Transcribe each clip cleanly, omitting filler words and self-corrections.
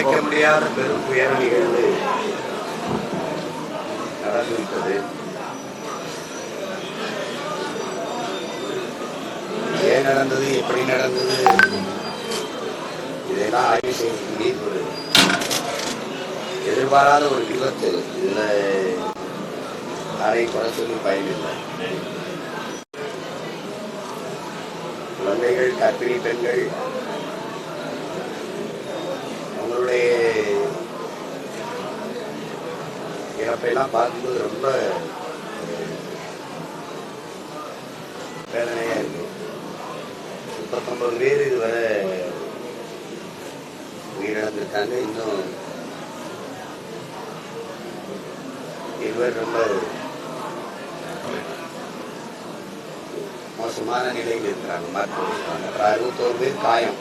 அழைக்க முடியாத பெரும் துயரம் நிகழ்ந்து நடந்துவிட்டது. ஏன் நடந்தது, எப்படி நடந்தது, இதெல்லாம் ஆய்வு செய்யக்கூடிய ஒரு எதிர்பாராத ஒரு விபத்து. இதுல யாரை குறை சொல்லி பயனில்லை. குழந்தைகள், கர்ப்பிணி பெண்கள் அவங்களுடைய இறப்பெல்லாம் பார்க்கும்போது ரொம்ப வேதனையா இருக்கு. 39 பேர் இதுவரை உயிரிழந்திருக்காங்க. இன்னும் 20 ரொம்ப மோசமான நிலையில் இருக்கிறாங்க, மருத்துவம். அப்புறம் 61 பேர் காயம்.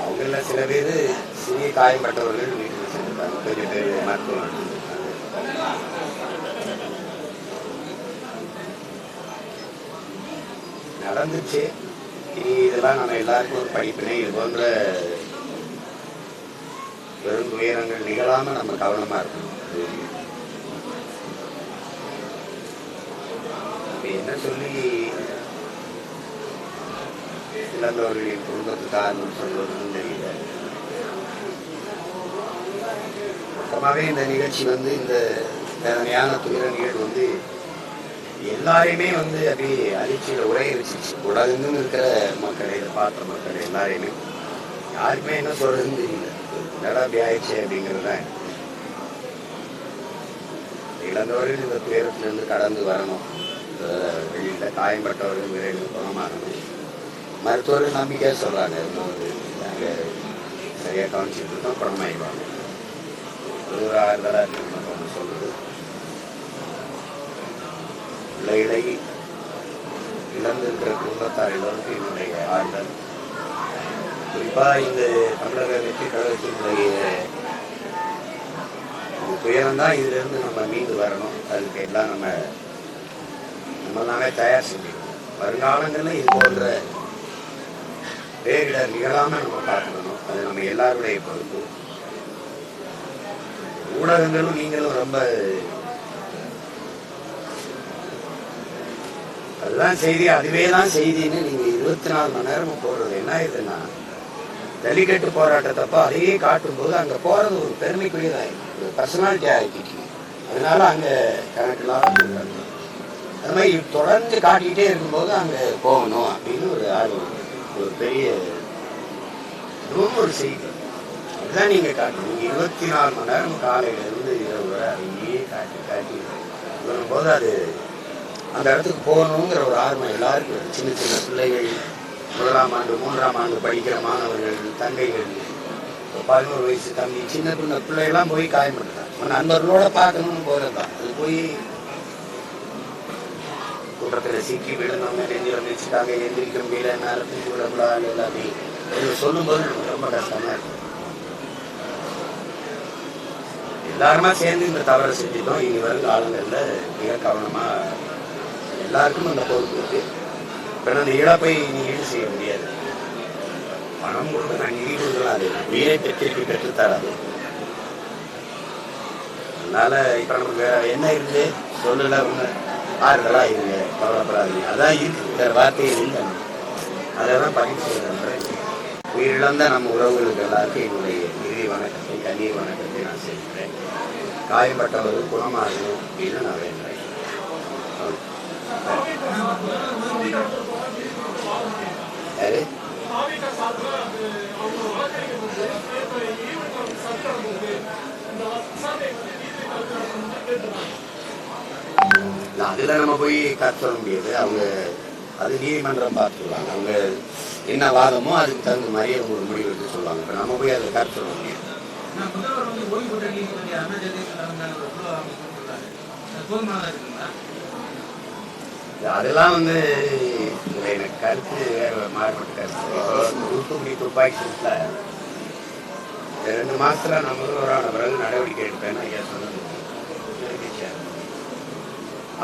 அவங்கள சில பேர் சிறிய காயப்பட்டவர்கள் வீட்டில் சென்றிருக்காங்க. பெரிய பெரிய மருத்துவம் நடந்துச்சு. இனி இதெல்லாம் நம்ம எல்லாருக்கும் ஒரு படிப்பினை. இது போன்ற பெரும் துயரங்கள் நிகழாம நம்ம கவனமா இருக்கணும். என்ன சொல்லி இழந்தவர்களின் குடும்பத்துக்கு காரணம் சொல்வதுன்னு தெரியல. மொத்தமாவே இந்த நிகழ்ச்சி இந்த வேதனையான துயர நிகழ்வு எல்லாரையுமே அப்படியே அதிர்ச்சியில உரையரிச்சிச்சு. உலகெங்கும் இருக்கிற மக்கள், இதை பார்த்த மக்கள் எல்லாரையுமே, யாருக்குமே என்ன சொல்றதுன்னு தெரியல. என்னடா அப்படி ஆயிடுச்சு அப்படிங்கிறதுதான். இழந்தவர்கள் இந்த துயரத்திலிருந்து கடந்து வரணும். வெளியில காயம்பட்டவர்கள் விரைவில் குணமாகணும். மருத்துவர்கள் நம்பிக்கையா சொல்றாங்க, நாங்க சரியா கவனிச்சுட்டு இருக்கோம், குணமாயிடுவாங்க. ஒரு ஆறுதலா இருக்கு சொல்றது. பிள்ளைகளை இழந்திருக்கிற குடும்பத்தார் எல்லோருக்கும் என்னுடைய ஆறுதல். குறிப்பா இந்த தமிழக வெற்றி கழகத்தினுடைய துயரம் தான். இதுல இருந்து நம்ம மீண்டு வரணும். அதுக்கு எல்லாம் நம்ம தானே தயார் செஞ்சுக்கணும். வருங்காலங்களில் இது போன்ற பேரிடர் நிகழாம நம்ம பார்க்கணும். அது நம்ம எல்லாருடைய பொறுப்பு. ஊடகங்களும் நீங்களும் ரொம்ப அதுதான் செய்தி, அதுவே தான் செய்தின்னு நீங்க 24 மணி நேரமும் போடுறது என்ன ஆயிடுதுன்னா, ஜல்லிக்கட்டு போராட்டத்தப்போ அதையே காட்டும் போது அங்க போறது ஒரு பெருமைக்குரியதாயிருக்கு, பர்சனாலிட்டி ஆகிட்டு. அதனால அங்க கணக்கெல்லாம் அது மாதிரி தொடர்ந்து காட்டிக்கிட்டே இருக்கும்போது அங்க போகணும் அப்படின்னு ஒரு ஆர்வம், ஒரு பெரிய ஒரு செய்தி. அதுதான் நீங்க காட்டணும். நீங்க 24 மணி நேரம் காலையில இருந்து இரவு வரை அதையே காட்டி வரும்போது அது அந்த இடத்துக்கு போகணுங்கிற ஒரு ஆர்வம் எல்லாருக்கும். சின்ன சின்ன பிள்ளைகள், 1ஆம் ஆண்டு 3ஆம் ஆண்டு படிக்கிற மாணவர்கள், தங்கைகள், 11 வயசு தம்பி, சின்ன சின்ன பிள்ளைகள்லாம் போய் காயப்பட்டுட்டாங்க. நண்பர்களோட பார்க்கணும்னு போறதுதான். அது போய் கூட்டத்தில் சிக்கி விழுந்தவங்க நெஞ்சில மிதிச்சுட்டாங்க, எந்திரிக்க முடியல, நேரத்துக்கு விடக்கூடாது எல்லாமே சொல்லும்போது ரொம்ப கஷ்டமா இருக்கும். எல்லாருமா சேர்ந்து இந்த தவறை செஞ்சுட்டோம். இனி வரும் காலங்கள்ல மிக கவனமா எல்லாருக்கும் அந்த பொறுப்பு இருக்கு. இப்ப அந்த இழப்பை நீ ஈடு செய்ய முடியாது. பணம் கொடுத்து நான் நிதி கொடுக்கலாம், அது உயிரை திருப்பி பெற்றுத்தராது. அதனால இப்ப நமக்கு என்ன இருக்கு சொல்லல, ஆறுதலா இருங்க, கவலைப்படாதீங்க. அதான் இருக்கு, வேற வார்த்தைகள் இல்லை. அதான் பதிவு செய்யறேன். உயிரிழந்த நம்ம உறவுகளுக்கு எல்லாருக்கும் என்னுடைய இறுதி வணக்கத்தை, கண்ணீர் வணக்கத்தை நான் செய்கிறேன். காயப்பட்டவர்கள் குணமாகணும் அப்படின்னு நான் வேண்டேன். யாரு அதுல நம்ம போய் கற்று முடியாது. அவங்க அது நீதிமன்றம் பார்த்துருவாங்க. அவங்க என்ன வாதமோ அதுக்கு தகுந்த மாதிரியே ஒரு முடிவு எடுத்து சொல்லுவாங்க. இப்போ நம்ம போய் அதை கற்று சொல்ல முடியாது. அதெல்லாம் எனக்கு கருத்து வேற மாறுபட்ட கருத்து. தூத்துக்குடி துப்பாக்கி சூட்ல 2 மாசத்துல நான் முதல்வரான பிறகு நடவடிக்கை எடுப்பேன் ஐயா சொன்னது.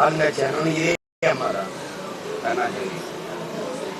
ஆளுங்கட்சியானு இதே மாறான்.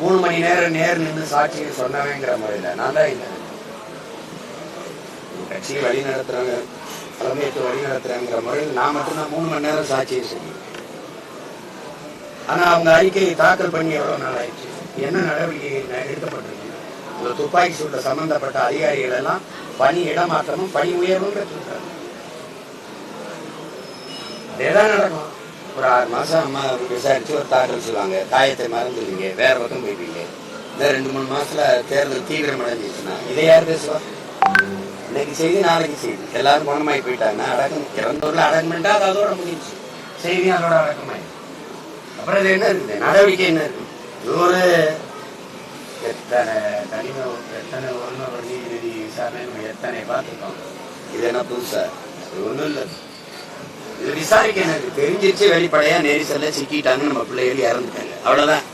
3 மணி நேரம் நேர் நின்று சாட்சியை சொன்னவேங்கிற முறையில் நான் தான் இல்லை. கட்சியை வழி நடத்துறாங்க, தலைமையேற்று வழி நடத்துறாங்கிற முறையில் நான் மட்டும்தான் 3 மணி நேரம் சாட்சியை செய்யும். ஆனா அவங்க அறிக்கையை தாக்கல் பண்ணி எவ்வளவு நாள் ஆயிடுச்சு? என்ன நடவடிக்கை எடுக்கப்பட்டிருக்கு? இந்த துப்பாக்கி சூட்ட சம்பந்தப்பட்ட அதிகாரிகள் எல்லாம் பணி இடமாற்றமும் பணி உயர்வும் பெற்றிருக்காங்க. இதேதான் நடக்கும். ஒரு 6 மாசம் அம்மா விசாரிச்சு ஒரு தாக்கல் செய்வாங்க, காயத்தை மறந்துடுவீங்க, வேற பக்கம் போயிடுவீங்க. இந்த 2-3 மாசத்துல தேர்தல் தீவிரம் அடைஞ்சிச்சுன்னா இதை யார் பேசுவா? இன்னைக்கு செய்தி நாளைக்கு செய்தி, எல்லாரும் குணமாயி போயிட்டாங்கன்னா அடக்கம் இறந்தவர்கள் அடக்கமெண்டா அது அதோட முடிஞ்சு, செய்தி அதோட அடக்கமாயி. அப்புறம் இது என்ன இருக்குது? நடவடிக்கை என்ன இருக்கு? ஒரு எத்தனை ஒரு நீதிபதி விசாரணை நம்ம எத்தனை பார்த்துருக்கோம். இது என்ன புதுசா? அது ஒன்றும் இல்லை. இது விசாரிக்க எனக்கு தெரிஞ்சிருச்சு, வெளிப்படையா நெரிசல்ல சிக்கிட்டாங்க, நம்ம பிள்ளைகள் இறந்துட்டாங்க, அவ்வளவுதான்.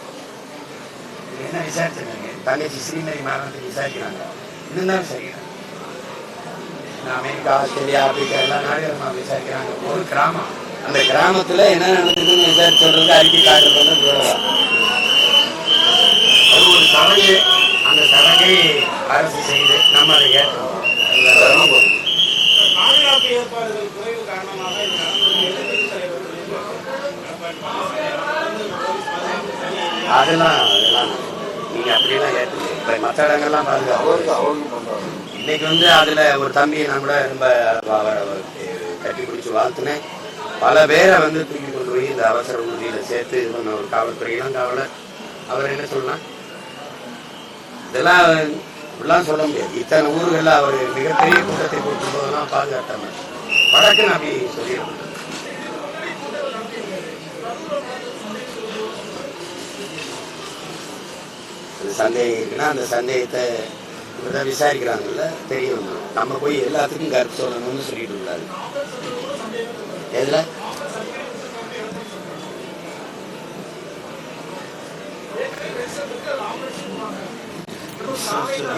என்ன விசாரிச்சிருக்காங்க? தங்கச்சி ஸ்ரீமதி மாறனத்துக்கு விசாரிக்கிறாங்க, இதுதான் விசாரிக்கிறாங்க. அமெரிக்கா, ஆஸ்திரேலியா, ஆப்பிரிக்கா எல்லா நாடுகளும் விசாரிக்கிறாங்க. ஒரு கிராமம், அந்த கிராமத்துல என்ன நடந்ததுன்னு விசாரிச்சு சொல்றது, அறிக்கை தாக்கல் பண்றது. அது ஒரு சடங்கு, அந்த சடங்கை அரசு செய்து நம்ம அதை ஏற்றோம். பாதுகாப்பு ஏற்பாடுகள் குறைவு காரணமாக அதெல்லாம் நீங்க அப்படியெல்லாம் ஏற்றுங்க. இப்ப மற்ற இடங்கள்லாம் பாதுகாப்பு. இன்னைக்கு அதுல ஒரு தம்பியை நான் கூட ரொம்ப கட்டி பிடிச்சி வாழ்த்துனேன். பல பேரை தூக்கி கொண்டு போய் இந்த அவசர ஊர்தியில சேர்த்து இது பண்ண ஒரு காவல்துறை இளங்காவலர். அவர் என்ன சொல்லலாம்? இதெல்லாம் இப்படிலாம் சொல்ல முடியாது. இத்தனை ஊர்கள்ல அவர் மிகப்பெரிய கூட்டத்தை கொடுக்கும் போதெல்லாம் பாதுகாத்தாம வடக்குன்னு அப்படி சொல்லிடுவோம். சந்தேகம் இருக்குன்னா அந்த சந்தேகத்தை இப்பதான் விசாரிக்கிறாங்கல்ல, தெரிய வந்துடும். நம்ம போய் எல்லாத்துக்கும் கருத்து சொல்லணும்னு சொல்லிட்டு இருந்தாரு. எதுல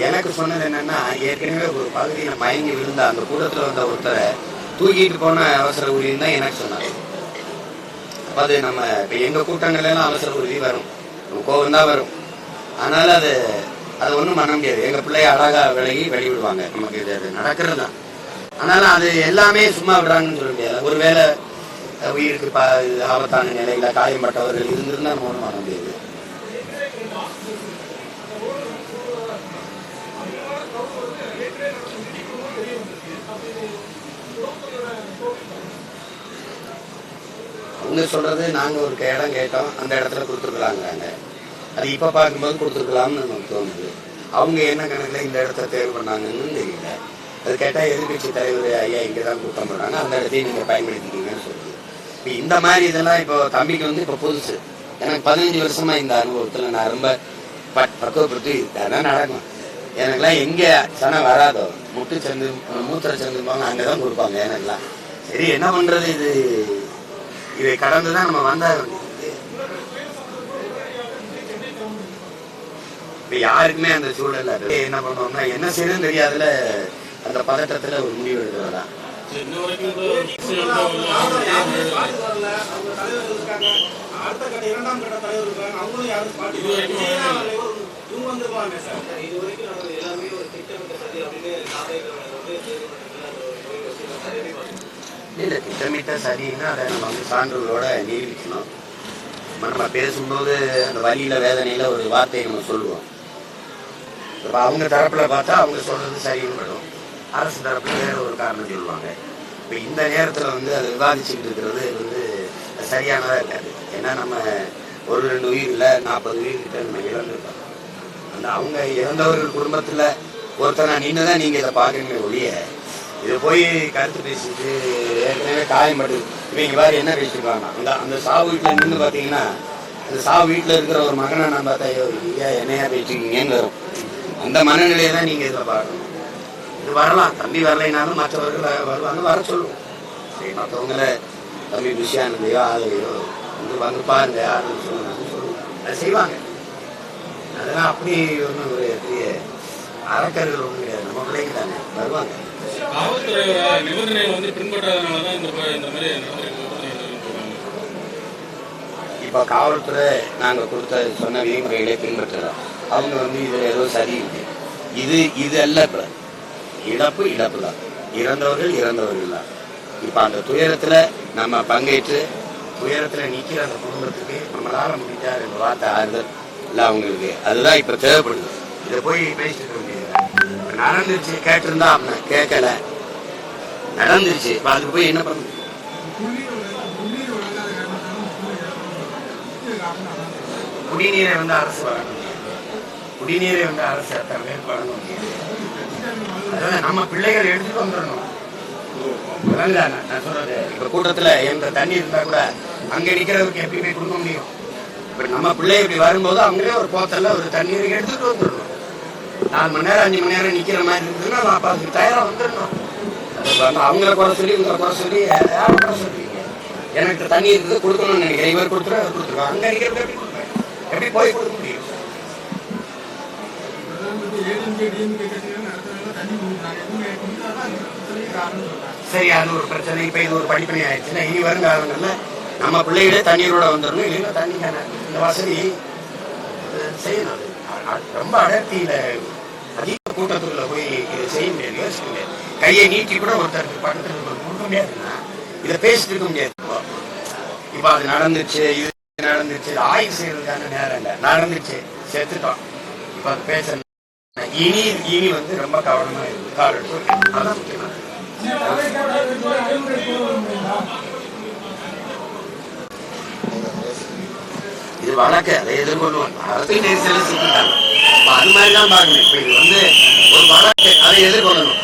எனக்கு சொன்னது என்னன்னா, ஏற்கனவே ஒரு பகுதியில மயங்கி விழுந்த அந்த கூட்டத்துல வந்த ஒருத்தரை தூக்கிட்டு போன அவசர ஊழியம் தான் எனக்கு சொன்னாங்க. அது நம்ம இப்ப எங்க கூட்டங்கள்ல எல்லாம் அவசர ஊர்தி வரும், கோவம் தான் வரும். அதனால அது ஒண்ணும் பண்ண முடியாது. எங்க பிள்ளைய அழகா விலகி வெளிவிடுவாங்க, நமக்கு இது நடக்கிறது தான். அதனால அது எல்லாமே சும்மா விடுறாங்கன்னு சொல்ல முடியாது. ஒருவேளை உயிருக்கு ஆபத்தான நிலையில காயம்பட்டவர்கள் இருந்திருந்தா நம்ம ஒன்றும் பண்ண முடியாது. அவங்க சொல்றது, நாங்க ஒரு இடம் கேட்டோம், அந்த இடத்துல கொடுத்துருக்கலாங்கிறாங்க. அது இப்ப பார்க்கும்போது கொடுத்துருக்கலாம்னு நமக்கு தோணுது. அவங்க என்ன கணக்குல இந்த இடத்த தேர்வு பண்ணாங்கன்னு தெரியல. அது கேட்டா எதிர்கட்சி தலைவர் ஐயா இங்கதான் கூட்டம் போடுறாங்க, அந்த இடத்தையும் நீங்க பயன்படுத்திக்கீங்கன்னு சொல்லுது. இப்ப இந்த மாதிரி இதெல்லாம் இப்போ தம்பிக்கு இப்ப புதுசு. எனக்கு 15 வருஷமா இந்த அனுபவத்துல நான் ரொம்ப பக்குவப்படுத்தி அதான் நடக்கும். எனக்குலாம் எங்க சனம் வராதோ, முட்டு சந்து மூத்திர சந்துப்பாங்க, அங்கதான் கொடுப்பாங்க எனக்குலாம். சரி என்ன பண்றது, இதை கடந்துதான் நம்ம வந்தா. இப்ப யாருக்குமே அந்த சூழல் என்ன பண்ணுவோம்னா, என்ன செய்யணும்னு தெரியாதுல, அந்த பதட்டத்துல ஒரு முடிவு எடுக்கிறதா. இல்ல திட்டமிட்ட சரின்னா அதை நம்ம சான்றுகளோட நிரூபிக்கணும். நம்ம பேசும்போது அந்த வலியில வேதனையில ஒரு வார்த்தையை நம்ம சொல்லுவோம். இப்ப அவங்க தரப்புல பார்த்தா அவங்க சொல்றது சரின்னு படும், அரசு தரப்புல வேற ஒரு காரணம் சொல்லுவாங்க. இப்ப இந்த நேரத்துல அதை விவாதிச்சுட்டு இருக்கிறது சரியானதா இருக்காது. ஏன்னா நம்ம 1-2 உயிர் இல்ல 40 உயிர் கிட்ட நம்ம இழந்திருக்கோம். அவங்க இறந்தவர்கள் குடும்பத்துல ஒருத்தனா நின்றுதான் நீங்க இதை பாக்கணுமே ஒழிய, இதை போய் கருத்து பேசிட்டு ஏற்கனவே காயம்பட்டு இவங்க வேறு என்ன பேசிருக்காங்க. அந்த சாவு வீட்டுல நின்று பாத்தீங்கன்னா, அந்த சாவு வீட்டுல இருக்கிற ஒரு மகனை நான் பார்த்தா என்னையா பேசிருக்கீங்கன்னு வரும். அந்த மனநிலையை தான் நீங்க இதுல பார்க்கணும். இது வரலாம், தம்பி வரலைனாலும் மற்றவர்கள் வருவாங்க, வர சொல்லுவோம். சரி, மற்றவங்கள தம்பி விஷயானதையோ ஆளையோ பாருங்க ஆளுன்னு சொல்லுவோம், அதை செய்வாங்க. அதெல்லாம் அப்படி ஒன்றும் ஒரு பெரிய அறக்கர்கள் ஒன்றும் கிடையாது, நம்ம பிள்ளைங்க தானே வருவாங்க. இப்ப காவல்துறை நாங்க சொன்ன விதிமுறைகளை பின்பற்றுறோம். அவங்க இதுல ஏதோ சரி இது அல்ல. இப்ப இழப்பு இழப்பு தான், இறந்தவர்கள் இறந்தவர்கள் தான். இப்ப அந்த துயரத்துல நம்ம பங்கேற்று துயரத்துல நிக்கிற அந்த குடும்பத்துக்கு நம்மளால முடிஞ்ச ரெண்டு வார்த்தை ஆறுதல் இல்ல அவங்களுக்கு, அதுதான் இப்ப தேவைப்படுது. இதை போய் பேசிட்டு இருக்க முடியாது. நடந்துருச்சு, கேட்டிருந்தா அப்படின்னா கேட்கல, நடந்துருச்சு, அதுக்கு போய் என்ன பண்ண? குடிநீரை வந்து அரசு வழங்க முடியாது, குடிநீரை வந்து அரசு அத்தனை பேர் வழங்க முடியாது. அதாவது நம்ம பிள்ளைகள் எடுத்துட்டு வந்துடணும். நான் சொல்றது இப்ப கூட்டத்துல எந்த தண்ணி இருந்தா கூட அங்க நிக்கிறதுக்கு எப்படி போய் கொடுக்க முடியும்? இப்ப நம்ம பிள்ளை இப்படி வரும்போது அவங்களே ஒரு போத்தல்ல ஒரு தண்ணீரை எடுத்துட்டு வந்துடணும். 4 மணி நேரம் 5 மணி நேரம் நிக்கிற மாதிரி இருந்ததுன்னா அப்ப அதுக்கு தயாரா வந்துடணும். அவங்கள குறை சொல்லி இவங்களை குறை சொல்லி யாரும் குறை சொல்றீங்க? எனக்கு தண்ணி இருக்குது கொடுக்கணும்னு நினைக்கிறேன், இவர் கொடுத்துருவோம் அவர் கொடுத்துருவோம், அங்க நிக்கிறதுக்கு எப்படி கொடுப்பேன்? எப்படி போய் கொடுக்க முடியும்? சரி, அது ஒரு பிரச்சனை. இப்ப இது ஒரு படிப்பனை ஆயிடுச்சுன்னா இனி வரும் காலங்கள்ல நம்ம பிள்ளைகளே தண்ணீரோட வந்துடணும். இல்லைன்னா தண்ணி இந்த வசதி செய்யணும். ரொம்ப அடர்த்தியில அதிக கூட்டத்துக்குள்ள போய் இதை செய்ய முடியாது, யோசிக்க முடியாது. கையை நீட்டி கூட ஒருத்தருக்கு பக்கத்துல கொடுக்க முடியாதுன்னா இதை பேசிட்டு இருக்க முடியாது. இப்ப அது நடந்துச்சு, இது நடந்துச்சு, ஆய்வு செய்யறதுக்கான நேரம் இல்லை, நடந்துச்சு, செத்துட்டோம். இப்ப அது பேச இனி இனி வந்து ரொம்ப கவனமா இருக்கு, கால் எடுத்து அதான் முக்கியமான. இது வழக்கு, அதை எதிர்கொள்வோம். அரசு நெரிசல சிக்கிட்டாங்க, அது மாதிரிதான் பார்க்கணும். இப்ப இது வந்து ஒரு வழக்கு, அதை எதிர்கொள்ளணும்.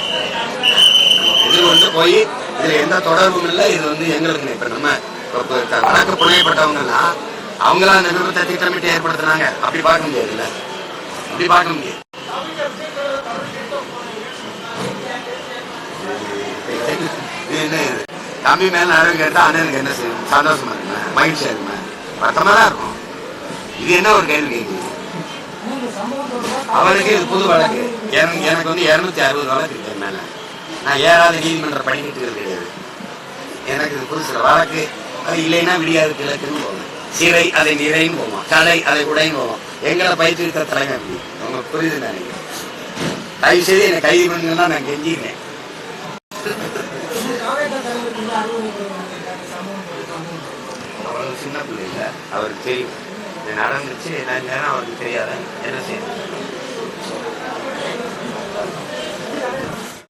எதிர்கொண்டு போய் இதுல எந்த தொடர்பும் இல்லை, இது வந்து எங்களுக்கு இப்ப நம்ம வழக்கு புனையப்பட்டவங்கன்னா அவங்களா அந்த விருப்பத்தை திட்டமிட்டு ஏற்படுத்தினாங்க, அப்படி பார்க்க முடியாது. இல்ல அப்படி பார்க்க முடியாது. இது என்ன, இது தம்பி மேல நடவு கேட்டா அண்ணனுக்கு என்ன செய்யும்? சந்தோஷமா இருக்குமா, மகிழ்ச்சியா இருக்குமா, வருத்தமா தான் இருக்கும். இது என்ன ஒரு கேள்வி கேட்குது? அவருக்கு இது புது வழக்கு. எனக்கு வந்து 260 வழக்கு இருக்கு மேல. நான் ஏறாத நீதிமன்ற படிக்கிட்டு கிடையாது. எனக்கு இது புதுசு வழக்கு. அது இல்லைன்னா விடியாது கிழக்குன்னு போவோம், சிறை அதை நிறைன்னு போவோம், கடை அதை உடைன்னு போவோம். எங்களை பயிற்றுவித்த தலைமை உங்களுக்கு புரியுது நினைக்கிறேன். தயவு செய்து என்னை கைது பண்ணுங்கன்னா நான் கெஞ்சிருந்தேன். அவ்வளவு சின்ன பிள்ளை இல்லை, அவருக்கு தெரியும் இது நடந்துச்சு. என்ன நேரம் அவருக்கு தெரியாத என்ன செய்யணும்.